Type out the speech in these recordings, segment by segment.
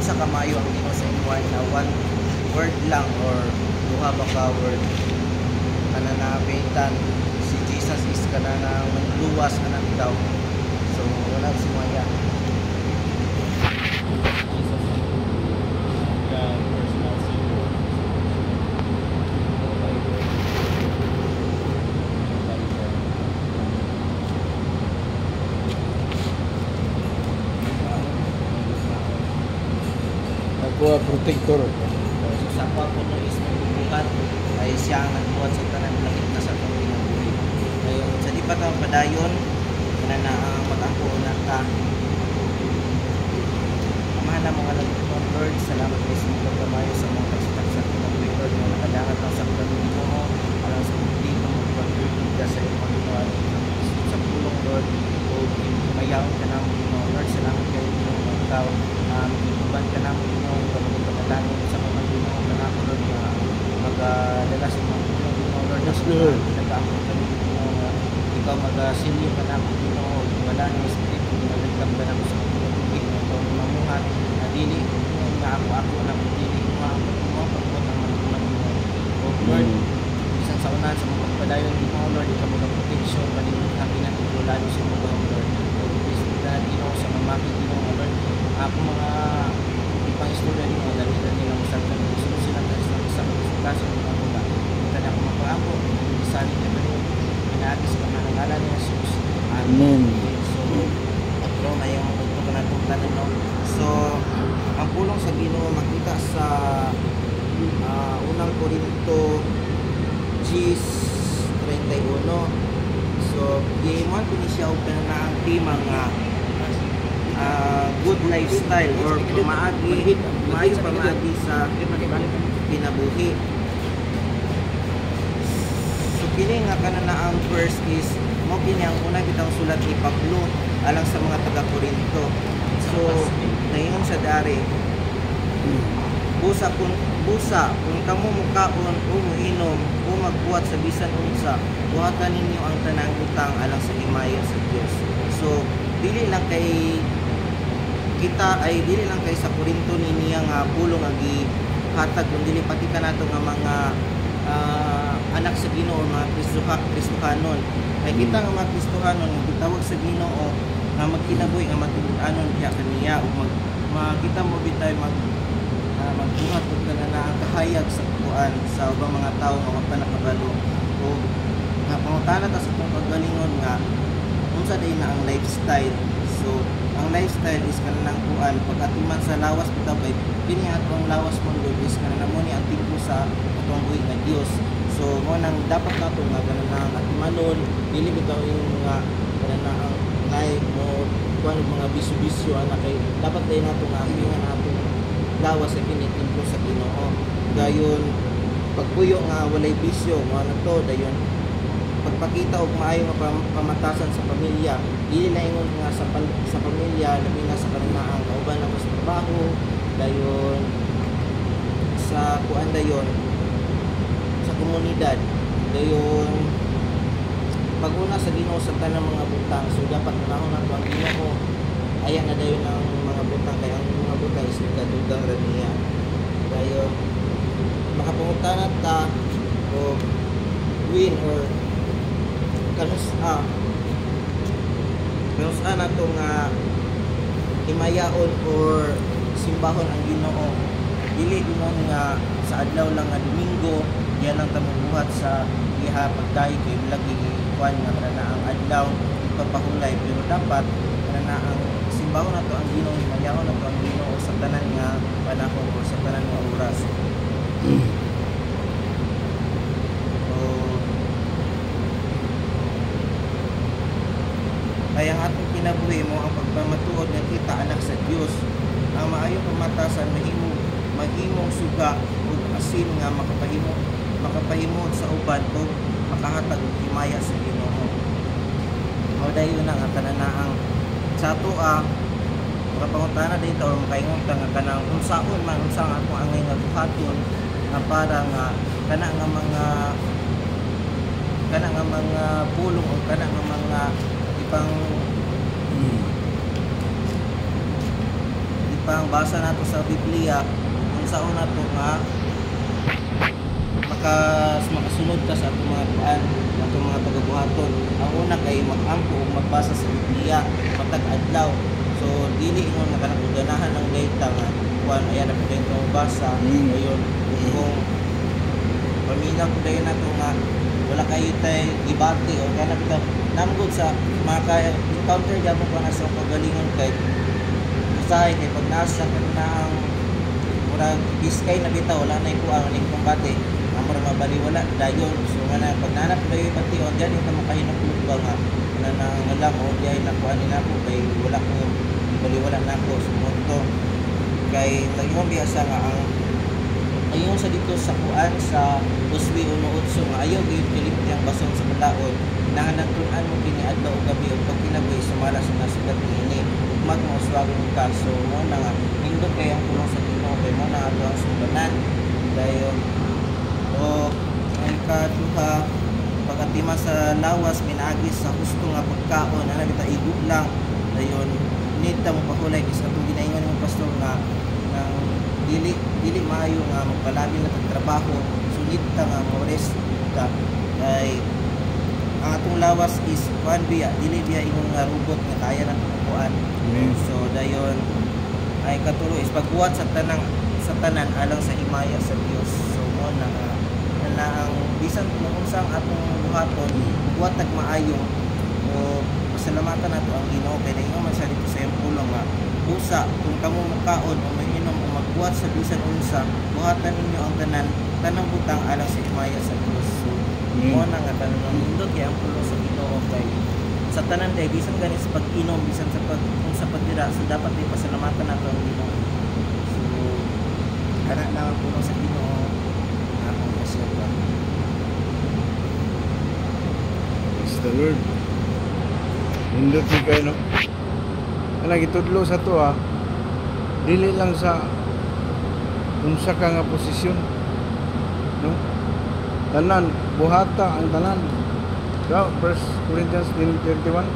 unsa kamayo ang Ginoo sa imuan na one word lang or duha ba ka word kana nabitan si Jesus is kana nang manluwas kana daw. So wala si Maya. Aqua protector. So sa pagpuno is magbubuhat ay siya ang nagbuhat sa tanan langit na sa kong kinabuhi. Ngayon sa di pa ka padayon kana na ang mag-ako na ta. Amahan na mga langit mo Lord, salamat kay sa mga kamayo sa mga pagsitaksak sa kinabuhi Lord na nakadangat ang sakta mo alang sa hindi mo magpagpagpagpag ka sa iyong mga sa pulong Lord o mayaon ka namin Lord, salamat kayo ng ikaw magiging ka namin pagkakalangin sa mga Ginoo na ako Lord na magdala sa mga Ginoo Lord na nag-aamon kami Ginoo ikaw mag-silyo ka namin Ginoo wala ng Espiritu ginagagam ka namin sa mga tubig na ito mamuhat na dili nga ako na dili mo pagpot ang mga Ginoo o Lord isang sa unan sa mga pagpadayon Ginoo Lord ikaw mag-protection palimot ang ginatulalo sa mga Lord o Espiritu na Ginoo sa mamaki Ginoo Lord ako mga ipang istorya din mga dalilan nila masarap na gusto sila sa kaso ng mga mula ito na ako mapaako isali niya ba rin pinaagis ka na nangalan ni Jesus Amen. so ito na yung ito ka na itong tanan no? So ang pulong sa Ginoo makita sa unang Korinto 10:31 so giimuan ko ni siya og kanang tema nga good lifestyle or maayo pamaagi sa kinabuhi. So kini nga kana ang verse is mo kini ang una kitang sulat ni Pablo alang sa mga taga Corinto. So naingon sa dari busa kung kamo mukaon o muinom o magbuhat sa bisan unsa buhatan ninyo ang tanang utang alang sa himaya sa Dios. So dili lang kay kita ay dili lang kay sa Korinto ni niya nga pulong ang gihatag kundi pati kanato nga mga anak sa Ginoo mga Kristohanon ay kita nga mga Kristohanon gitawag sa Ginoo nga magkinabuhi nga matulunganon diha kaniya ug makita mo bitay magbuhat ug kanana ang kahayag sa kuan sa ubang mga tawo nga panakabalo o nga pangutana ta sa tong kagalingon nga unsa day na ang lifestyle. So ang lifestyle is kanang kuan pag-atuman sa lawas bitaw kay kini atong lawas mo Lord is kanang mo ni ang tingko sa atong buhi nga Dios. So mo nang dapat nato nga kanang atumanon dili bitaw yung mga kanang ang life mo kuan mga bisyo-bisyo ana kay dapat day nato nga ambingan nato lawas sa kini tingko sa Ginoo. Dayon pagpuyo nga walay bisyo mo ano to dayon pagpakita og maayo nga pamatasan sa pamilya dili na ingon nga sa pamilya labi na sa kanang kauban na mas trabaho dayon sa kuan dayon sa komunidad dayon pag-una sa Ginoo sa tanang mga butang so dapat manahon nato ang Ginoo ayan na dayon ang mga butang kay ang mga butang is nagadugang ra niya dayon makapangutan ta o win or kanusa na ito nga himayaon or simbahon ang Ginoo dili ingon nga sa adlaw lang nga Domingo yan lang tamubuhat sa iha pagdayo kay lagi kuan nga kana ang adlaw pagpahulay pero dapat kana ang simbahon nato ang Ginoo himayaon nato ang Ginoo sa tanan nga panahon o sa tanan nga oras. Kaya ang atong kinabuhi mo ang pagpamatuod nga kita anak sa Dios ang maayong pamatasan mahimong suga ug asin nga makapahimo sa uban o makahatag og himaya sa Ginoo. Mao dayon na nga kananaang sa atoa makapangutana dito or makaingon ta nga kanang unsaon man unsa ang atong angay nga buhaton nga para nga kana nga mga pulong o kana nga mga pangbasa nato sa Biblia kung saan nato nga makasunod ka sa atong mga kuan, atong mga tagabuhaton. Ang una kay mag-angko ug magbasa sa Biblia matag adlaw. So dili ingon nga kanang ganahan ng data nga kuan ayan na pud ko basa. Ayon kung paminaw ko dayon nato nga wala kayo tay debate o kana bitaw namgod sa mga encounter gyapon ko na sa pagalingon kay usahay kay pag nasa kanina ang murag biskay na bitaw wala na ikuha ang ning kumbate amor mabaliwala dayon so nga na pag nanap dayon pati on diyan ito makahinapod ba nga na nangalang o diay na kuan nila ko kay wala ko baliwala na ko sumonto kay tagyong biasa nga ang ayon sa dito sa kuan sa Uswi 1:8 nga ayaw gyud kiliti ang bason sa balaod nahanagtun-an mo kini adlaw ug gabi ug pag kinabuhi sumala sa nasugat niini ugmag mo uswagon ka so mo na nga nindot kay ang pulong sa Ginoo kay mo na ato ang sumbanan dayon o ang ikaduha pagatima sa lawas pinaagi sa husto nga pagkaon ana bita igo lang dayon need ta mo pahulay kay sa atong ginaingon mo pastor nga nang dili maayo nga magpalabi na trabaho sunit ta nga mo rest ka kay ang atong lawas is kuan biya dili biya imong nga robot nga kaya na tumukuan. So dayon ay katulo is pagbuhat sa tanan alang sa himaya sa Dios. So mo na ang bisan kung unsang atong buhaton buhat tag maayo o pasalamatan nato ang Ginoo kay ingon man sa dito sa pulong nga usa kung kamo mukaon o mainom o magbuhat sa bisan unsa buhatan ninyo ang tanang butang alang sa himaya sa Dios. So mo na nga tanong nindot kay ang pulong sa Ginoo kay sa tanan kay bisan ganis pag-inom bisan sa kung sa pagdira so dapat ay pasalamatan nato ang Ginoo. So kana na ang pulong sa Ginoo akong kasya. Praise the Lord. Nindot ni kayo no. Ana gitudlo sa to dili lang sa unsa ka nga posisyon no tanan buhata ang tanan so 1 Corinthians 10:31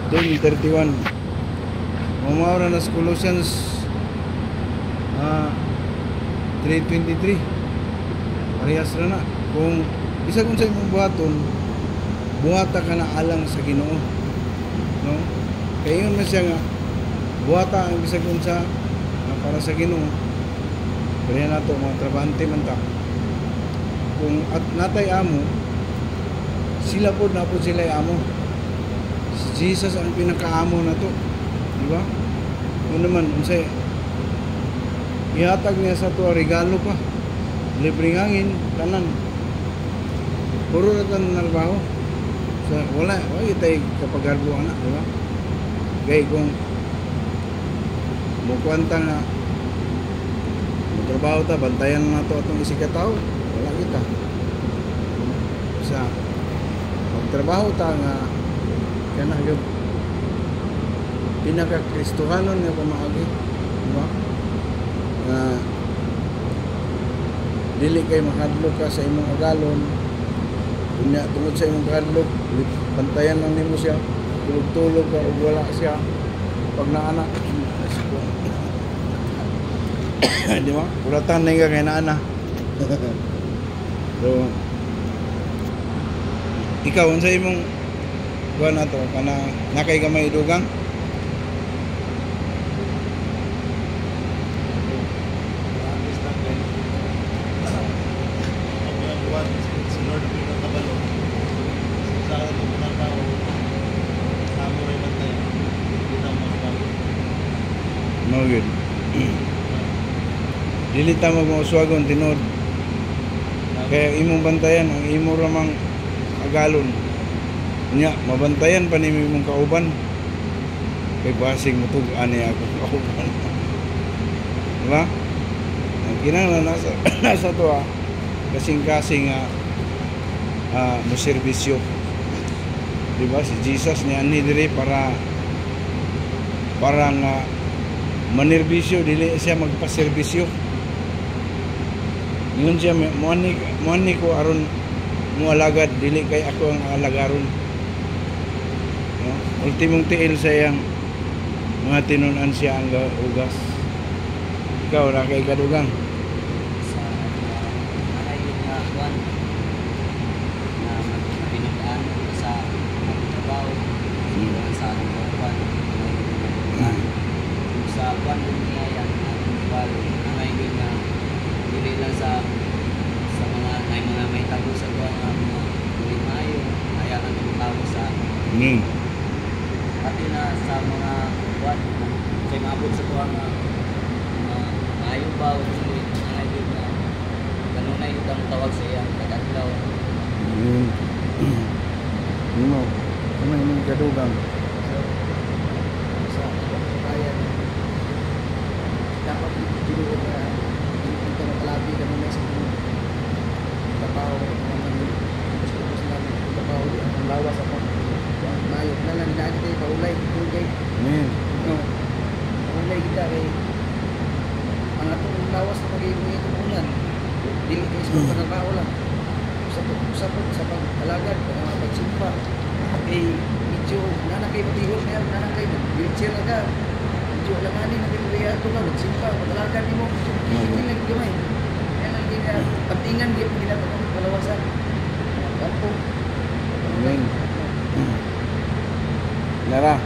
10:31 Mamaura na sa Colossians 3:23 parehas na kung isa kung sa imong buhaton buhata ka na alang sa Ginoo no kaya yun na siya nga buhata ang bisag unsa para sa Ginoo kaya nato mga trabahante man ta kung at natay amo sila po na po sila amo si Jesus ang pinakaamo na to di ba ano naman unsay ihatag niya sa to regalo pa libreng hangin tanan puro na tanan narbaho so wala tay kapagarbo anak di ba gay kung mukwanta nga magtrabaho ta bantayan na to atong isikataw wala kita sa magtrabaho ta nga kana gyud pinaka-kristohanon nga pamaagi di ba nga dili kay makadlok ka sa imong agalon unya tungod sa imong kadlok bantayan lang nimo siya tulog ka o wala siya pag naanak di ba? Kulatan na nga kay naana so ikaw unsa imong kuha na to kana nakay gamay dugang no good dili ta magmauswagon tinod kaya imong bantayan ang imo ramang agalon nya mabantayan pa nimo imong kauban kay basing mutug-an niya ako kauban diba ang kinahanglan nasa to kasing-kasing mo serbisyo diba si Jesus ni ani dire para nga manerbisyo dili siya magpaserbisyo yun siya muani ko aron mo alagad dili kay ako ang alagaron no? Ultimong tiil sa iyang mga tinunan siya ang ugas. Ikaw, ra kay kadugang. sa nanay nga kuan na pinagdaan ko sa trabaho sa kuan sa kuan din niya yan wal nanay din na dili lang sa mga may tago sa kuan nga mga dili maayo kaya nang tawo sa pati na sa mga kuan kay maabot sa kuan nga maayo ba o dili nanay din na kanunay itang tawag sa iya kadadlaw Ano? Ano yung kadugang? sa bayan dapat dito na dito na palabi kami na sa trabaho gusto namin trabaho ang lawas ako mayo na lang daan tayo paulay kay no paulay kita kay ang atong lawas na mag-iingi tumungan dili kayo sa pagtrabaho lang usapot sa pag-alagad mga pagsimpa kay medyo nanakay matihol kaya nanakay wheelchair na ka medyo alanganin na kayo kaya ito ka magsimpa pag-alagad mo hindi lagi gamay kaya lang kaya pagtingan di mo ginagawa kalawasan kampo Amen. Nara,